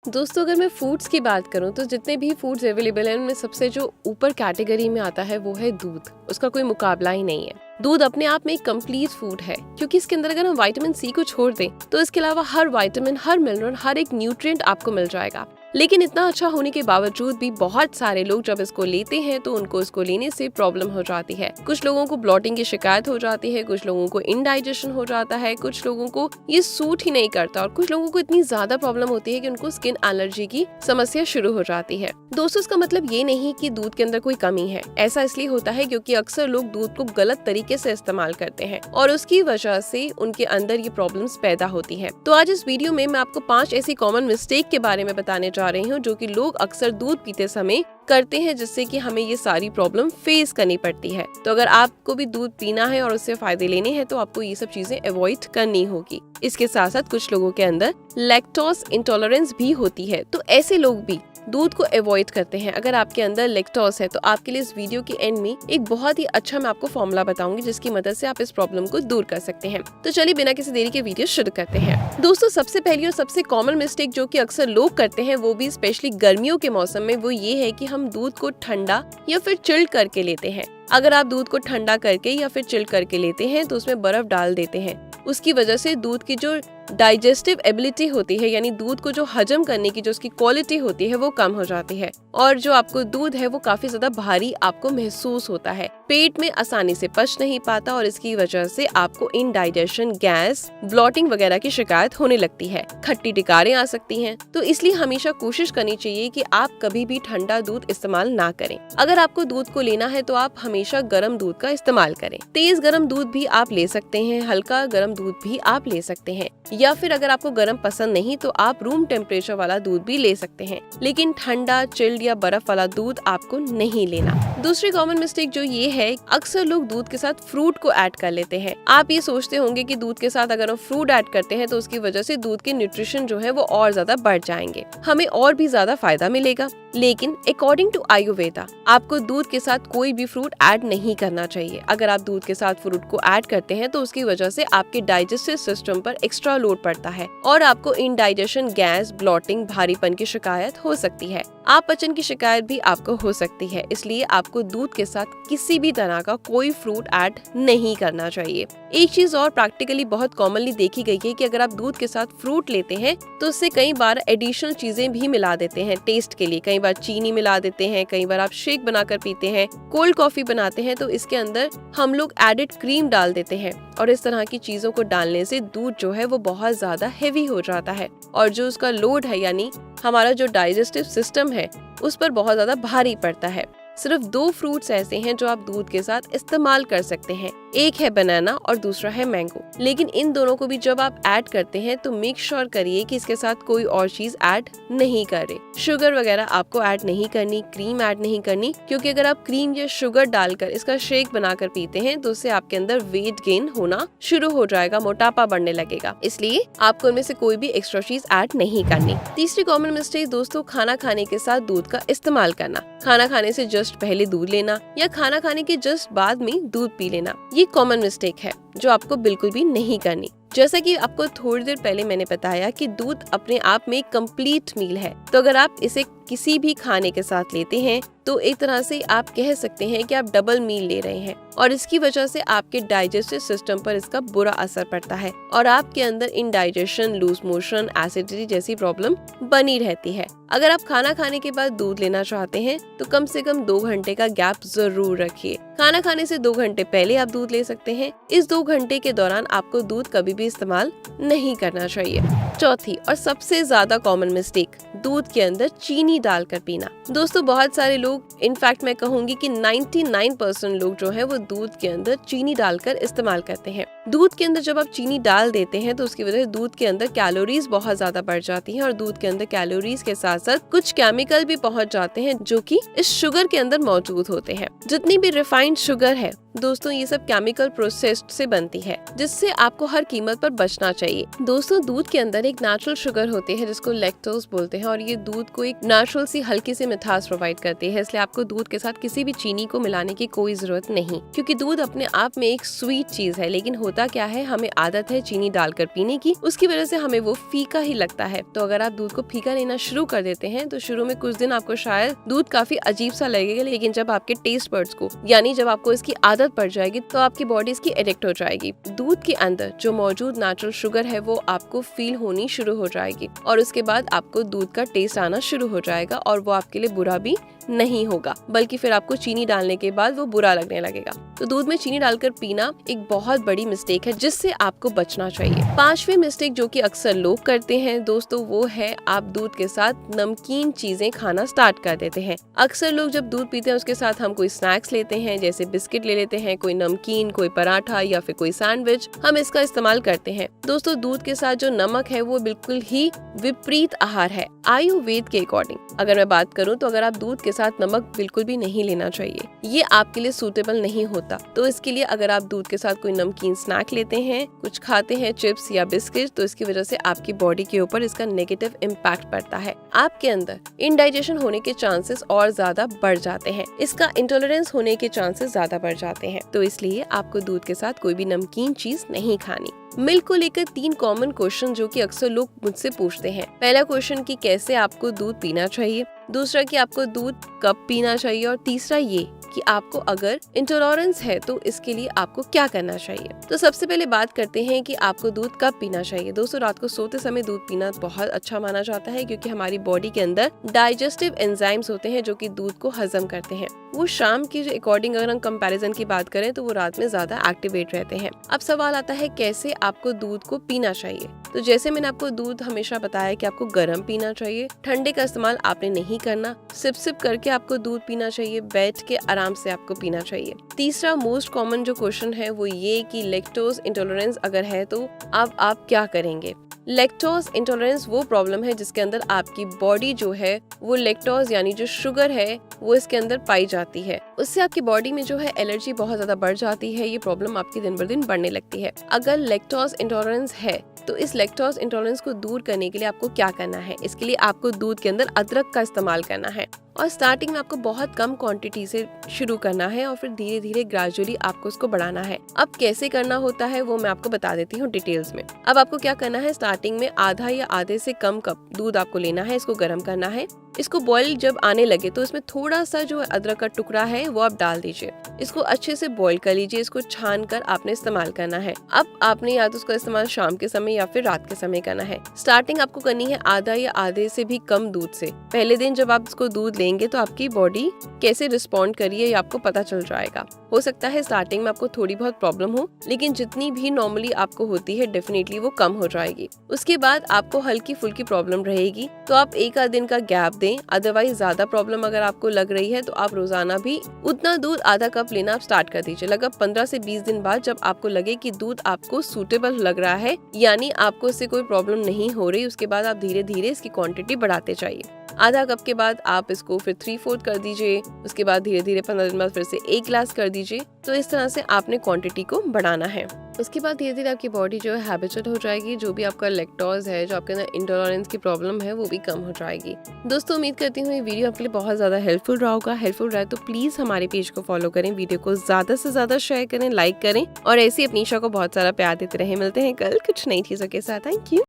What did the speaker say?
दोस्तों, अगर मैं फूड्स की बात करूं तो जितने भी फूड्स अवेलेबल हैं उनमें सबसे जो ऊपर कैटेगरी में आता है वो है दूध। उसका कोई मुकाबला ही नहीं है। दूध अपने आप में एक कंप्लीट फूड है, क्योंकि इसके अंदर अगर हम विटामिन सी को छोड़ दें तो इसके अलावा हर विटामिन, हर मिनरल, हर एक न्यूट्रिएंट आपको मिल जाएगा। लेकिन इतना अच्छा होने के बावजूद भी बहुत सारे लोग जब इसको लेते हैं तो उनको इसको लेने से प्रॉब्लम हो जाती है। कुछ लोगों को ब्लॉटिंग की शिकायत हो जाती है, कुछ लोगों को इनडाइजेशन हो जाता है, कुछ लोगों को ये सूट ही नहीं करता और कुछ लोगों को इतनी ज्यादा प्रॉब्लम होती है कि उनको स्किन एलर्जी की समस्या शुरू हो जाती है। दोस्तों, इसका मतलब ये नहीं कि दूध के अंदर कोई कमी है। ऐसा इसलिए होता है क्योंकि अक्सर लोग दूध को गलत तरीके से इस्तेमाल करते हैं और उसकी वजह से उनके अंदर ये प्रॉब्लम्स पैदा होती हैं। तो आज इस वीडियो में मैं आपको 5 ऐसी कॉमन मिस्टेक के बारे में बताने जा रही हूँ जो कि लोग अक्सर दूध पीते समय करते हैं, जिससे कि हमें ये सारी प्रॉब्लम फेस करनी पड़ती है। तो अगर आपको भी दूध पीना है और उससे फायदे लेने हैं तो आपको ये सब चीजें अवॉइड करनी होगी। इसके साथ साथ कुछ लोगों के अंदर लैक्टोज इंटॉलरेंस भी होती है, तो ऐसे लोग भी दूध को अवॉइड करते हैं। अगर आपके अंदर लैक्टोज है तो आपके लिए इस वीडियो के एंड में एक बहुत ही अच्छा मैं आपको फॉर्मूला बताऊंगी जिसकी मदद से आप इस प्रॉब्लम को दूर कर सकते हैं। तो चलिए बिना किसी देरी के वीडियो शुरू करते हैं। दोस्तों, सबसे पहली और सबसे कॉमन मिस्टेक जो कि अक्सर लोग करते हैं, वो भी स्पेशली गर्मियों के मौसम में, वो ये है कि हम दूध को ठंडा या फिर चिल्ड करके लेते हैं। अगर आप दूध को ठंडा करके या फिर चिल्ड करके लेते हैं तो उसमें बर्फ डाल देते हैं। उसकी वजह से दूध की जो डाइजेस्टिव एबिलिटी होती है, यानी दूध को जो हजम करने की जो उसकी क्वालिटी होती है, वो कम हो जाती है और जो आपको दूध है वो काफी ज्यादा भारी आपको महसूस होता है। पेट में आसानी से पच नहीं पाता और इसकी वजह से आपको इनडाइजेशन, गैस, ब्लॉटिंग वगैरह की शिकायत होने लगती है। खट्टी टिकारें आ सकती हैं। तो इसलिए हमेशा कोशिश करनी चाहिए कि आप कभी भी ठंडा दूध इस्तेमाल ना करें। अगर आपको दूध को लेना है तो आप हमेशा गर्म दूध का इस्तेमाल करें। तेज गर्म दूध भी आप ले सकते हैं, हल्का गर्म दूध भी आप ले सकते हैं, या फिर अगर आपको गर्म पसंद नहीं तो आप रूम टेम्परेचर वाला दूध भी ले सकते हैं। लेकिन ठंडा, चिल्ड या बर्फ वाला दूध आपको नहीं लेना। दूसरी कॉमन मिस्टेक जो ये है, अक्सर लोग दूध के साथ फ्रूट को ऐड कर लेते हैं। आप ये सोचते होंगे कि दूध के साथ अगर हम फ्रूट ऐड करते हैं तो उसकी वजह से दूध के न्यूट्रिशन जो है वो और ज्यादा बढ़ जाएंगे, हमें और भी ज्यादा फायदा मिलेगा। लेकिन अकॉर्डिंग टू आयुर्वेदा आपको दूध के साथ कोई भी फ्रूट ऐड नहीं करना चाहिए। अगर आप दूध के साथ फ्रूट को ऐड करते हैं तो उसकी वजह से आपके डाइजेस्टिव सिस्टम पर एक्स्ट्रा लोड पड़ता है और आपको इनडाइजेशन, गैस, ब्लॉटिंग, भारीपन की शिकायत हो सकती है। अपचन की शिकायत भी आपको हो सकती है। इसलिए आपको दूध के साथ किसी भी तरह का कोई फ्रूट ऐड नहीं करना चाहिए। एक चीज और प्रैक्टिकली बहुत कॉमनली देखी गई है कि अगर आप दूध के साथ फ्रूट लेते हैं तो उससे कई बार एडिशनल चीजें भी मिला देते हैं टेस्ट के लिए। कई बार चीनी मिला देते हैं, कई बार आप शेक बनाकर पीते हैं, कोल्ड कॉफी बनाते हैं तो इसके अंदर हम लोग एडिड क्रीम डाल देते हैं और इस तरह की चीजों को डालने से दूध जो है वो बहुत ज्यादा हेवी हो जाता है और जो उसका लोड है, यानी हमारा जो डाइजेस्टिव सिस्टम है, उस पर बहुत ज्यादा भारी पड़ता है। सिर्फ 2 फ्रूट्स ऐसे हैं जो आप दूध के साथ इस्तेमाल कर सकते हैं, एक है बनाना और दूसरा है मैंगो। लेकिन इन दोनों को भी जब आप ऐड करते हैं तो मेक श्योर करिए कि इसके साथ कोई और चीज ऐड नहीं करे। शुगर वगैरह आपको ऐड नहीं करनी, क्रीम ऐड नहीं करनी, क्योंकि अगर आप क्रीम या शुगर डालकर इसका शेक बनाकर पीते हैं तो उससे आपके अंदर वेट गेन होना शुरू हो जाएगा, मोटापा बढ़ने लगेगा। इसलिए आपको उनमें से कोई भी एक्स्ट्रा चीज ऐड नहीं करनी। तीसरी कॉमन मिस्टेक दोस्तों, खाना खाने के साथ दूध का इस्तेमाल करना। खाना खाने से जस्ट पहले दूध लेना या खाना खाने के जस्ट बाद में दूध पी लेना, ये कॉमन मिस्टेक है जो आपको बिल्कुल भी नहीं करनी। जैसा कि आपको थोड़ी देर पहले मैंने बताया कि दूध अपने आप में एक कंप्लीट मील है, तो अगर आप इसे किसी भी खाने के साथ लेते हैं तो एक तरह से आप कह सकते हैं कि आप डबल मील ले रहे हैं और इसकी वजह से आपके डाइजेस्टिव सिस्टम पर इसका बुरा असर पड़ता है और आपके अंदर इनडाइजेशन, लूज मोशन, एसिडिटी जैसी प्रॉब्लम बनी रहती है। अगर आप खाना खाने के बाद दूध लेना चाहते हैं तो कम से कम 2 घंटे का गैप जरूर रखिए। खाना खाने से 2 घंटे पहले आप दूध ले सकते हैं। इस 2 घंटे के दौरान आपको दूध कभी भी इस्तेमाल नहीं करना चाहिए। चौथी और सबसे ज्यादा कॉमन मिस्टेक, दूध के अंदर चीनी डालकर पीना। दोस्तों, बहुत सारे लोग, इनफैक्ट मैं कहूंगी कि 99% लोग जो है वो दूध के अंदर चीनी डालकर इस्तेमाल करते हैं। दूध के अंदर जब आप चीनी डाल देते हैं तो उसकी वजह से दूध के अंदर कैलोरीज बहुत ज्यादा बढ़ जाती हैं और दूध के अंदर कैलोरीज के साथ साथ कुछ केमिकल भी पहुंच जाते हैं जो कि इस शुगर के अंदर मौजूद होते हैं। जितनी भी रिफाइंड शुगर है दोस्तों, ये सब केमिकल प्रोसेस्ड से बनती है, जिससे आपको हर कीमत कीमत पर बचना चाहिए। दोस्तों, दूध के अंदर एक नेचुरल शुगर होती है जिसको लैक्टोज बोलते हैं और ये दूध को एक नेचुरल सी हल्की सी मिठास प्रोवाइड करती है, इसलिए आपको दूध के साथ किसी भी चीनी को मिलाने की कोई जरूरत नहीं, क्योंकि दूध अपने आप में एक स्वीट चीज है। लेकिन होता क्या है, हमें आदत है चीनी डालकर पीने की, उसकी वजह से हमें वो फीका ही लगता है। तो अगर आप दूध को फीका लेना शुरू कर देते हैं तो शुरू में कुछ दिन आपको शायद दूध काफी अजीब सा लगेगा, लेकिन जब आपके टेस्ट बर्ड्स को यानी जब आपको इसकी आदत पड़ जाएगी तो आपकी बॉडी इसकी एडिक्ट हो जाएगी। दूध के अंदर जो मौजूद नेचुरल शुगर है वो आपको फील होनी शुरू हो जाएगी और उसके बाद आपको दूध का टेस्ट आना शुरू हो जाएगा और वो आपके लिए बुरा भी नहीं होगा, बल्कि फिर आपको चीनी डालने के बाद वो बुरा लगने लगेगा। तो दूध में चीनी डालकर पीना एक बहुत बड़ी मिस्टेक है जिससे आपको बचना चाहिए। 5वीं मिस्टेक जो कि अक्सर लोग करते हैं दोस्तों, वो है आप दूध के साथ नमकीन चीजें खाना स्टार्ट कर देते हैं। अक्सर लोग जब दूध पीते हैं उसके साथ हम कोई स्नैक्स लेते हैं, जैसे बिस्किट ले लेते हैं, कोई नमकीन, कोई पराठा या फिर कोई सैंडविच, हम इसका इस्तेमाल करते हैं। दोस्तों, दूध के साथ जो नमक है वो बिल्कुल ही विपरीत आहार है। आयुर्वेद के अकॉर्डिंग अगर मैं बात करूं तो अगर आप दूध के साथ नमक बिल्कुल भी नहीं लेना चाहिए, ये आपके लिए सूटेबल नहीं होता। तो इसके लिए अगर आप दूध के साथ कोई नमकीन स्नैक लेते हैं, कुछ खाते हैं, चिप्स या बिस्किट, तो इसकी वजह से आपकी बॉडी के ऊपर इसका नेगेटिव इम्पैक्ट पड़ता है। आपके अंदर इनडाइजेशन होने के चांसेस और ज्यादा बढ़ जाते हैं, इसका इंटॉलरेंस होने के चांसेस ज्यादा बढ़ जाते हैं। तो इसलिए आपको दूध के साथ कोई भी नमकीन चीज नहीं खानी। मिल्क को लेकर 3 कॉमन क्वेश्चन जो कि अक्सर लोग मुझसे पूछते हैं। पहला क्वेश्चन कि कैसे आपको दूध पीना चाहिए, दूसरा कि आपको दूध कब पीना चाहिए और तीसरा ये कि आपको अगर इंटॉलरेंस है तो इसके लिए आपको क्या करना चाहिए। तो सबसे पहले बात करते हैं कि आपको दूध कब पीना चाहिए। दोस्तों, रात को सोते समय दूध पीना बहुत अच्छा माना जाता है क्योंकि हमारी बॉडी के अंदर डाइजेस्टिव एंजाइम्स होते हैं जो कि दूध को हजम करते हैं। वो शाम के अकॉर्डिंग अगर हम कंपैरिजन की बात करें तो वो रात में ज्यादा एक्टिवेट रहते हैं। अब सवाल आता है कैसे आपको दूध को पीना चाहिए। तो जैसे मैंने आपको दूध हमेशा बताया कि आपको गर्म पीना चाहिए, ठंडे का इस्तेमाल आपने नहीं करना, सिप सिप करके आपको दूध पीना चाहिए, बैठ के आराम से आपको पीना चाहिए। तीसरा मोस्ट कॉमन जो क्वेश्चन है वो ये कि लैक्टोज इंटॉलरेंस अगर है तो अब आप क्या करेंगे। लैक्टोज इंटॉलरेंस वो प्रॉब्लम है जिसके अंदर आपकी बॉडी जो है वो लैक्टोज यानी जो शुगर है वो इसके अंदर पाई जाती है, उससे आपकी बॉडी में जो है एलर्जी बहुत ज्यादा बढ़ जाती है। ये प्रॉब्लम आपकी दिन ब दिन बढ़ने लगती है। अगर लैक्टोज इंटॉलरेंस है तो इस लैक्टोज इंटॉलरेंस को दूर करने के लिए आपको क्या करना है। इसके लिए आपको दूध के अंदर अदरक का इस्तेमाल करना है और स्टार्टिंग में आपको बहुत कम क्वांटिटी से शुरू करना है और फिर धीरे धीरे ग्रेजुअली आपको उसको बढ़ाना है। अब कैसे करना होता है वो मैं आपको बता देती हूँ डिटेल्स में। अब आपको क्या करना है, स्टार्टिंग में आधा या आधे से कम कप दूध आपको लेना है, इसको गर्म करना है। इसको बॉईल जब आने लगे तो इसमें थोड़ा सा जो अदरक का टुकड़ा है वो आप डाल दीजिए, इसको अच्छे से बॉईल कर लीजिए, इसको छान कर आपने इस्तेमाल करना है। अब आपने या तो उसका इस्तेमाल शाम के समय या फिर रात के समय करना है। स्टार्टिंग आपको करनी है आधा या आधे से भी कम दूध से। पहले दिन जब आप इसको दूध लेंगे तो आपकी बॉडी कैसे रिस्पॉन्ड करिए ये आपको पता चल जाएगा। हो सकता है स्टार्टिंग में आपको थोड़ी बहुत प्रॉब्लम हो, लेकिन जितनी भी नॉर्मली आपको होती है डेफिनेटली वो कम हो जाएगी। उसके बाद आपको हल्की फुल्की प्रॉब्लम रहेगी तो आप एक आध दिन का गैप दें। अदरवाइज ज्यादा प्रॉब्लम अगर आपको लग रही है तो आप रोजाना भी उतना दूध आधा कप लेना आप स्टार्ट कर दीजिए। लगभग 15 से 20 दिन बाद जब आपको लगे कि दूध आपको सूटेबल लग रहा है यानी आपको इससे कोई प्रॉब्लम नहीं हो रही, उसके बाद आप धीरे धीरे इसकी क्वांटिटी बढ़ाते जाइए। आधा कप के बाद आप इसको फिर 3/4 कर दीजिए, उसके बाद धीरे धीरे 15 दिन बाद फिर से 1 गिलास कर दीजिए। तो इस तरह से आपने क्वांटिटी को बढ़ाना है। उसके बाद धीरे धीरे आपकी बॉडी जो है हैबिचुअल हो जाएगी, जो भी आपका लैक्टोज है, जो आपके अंदर इंटॉलरेंस की प्रॉब्लम है वो भी कम हो जाएगी। दोस्तों, उम्मीद करती हूँ ये वीडियो आपके लिए बहुत ज्यादा हेल्पफुल रहा होगा। हेल्पफुल रहा तो प्लीज हमारे पेज को फॉलो करें, वीडियो को ज्यादा से ज्यादा शेयर करें, लाइक करें और ऐसी अपनी शो को बहुत सारा प्यार देते रहे। मिलते हैं कल कुछ नई चीजों के साथ। Thank you.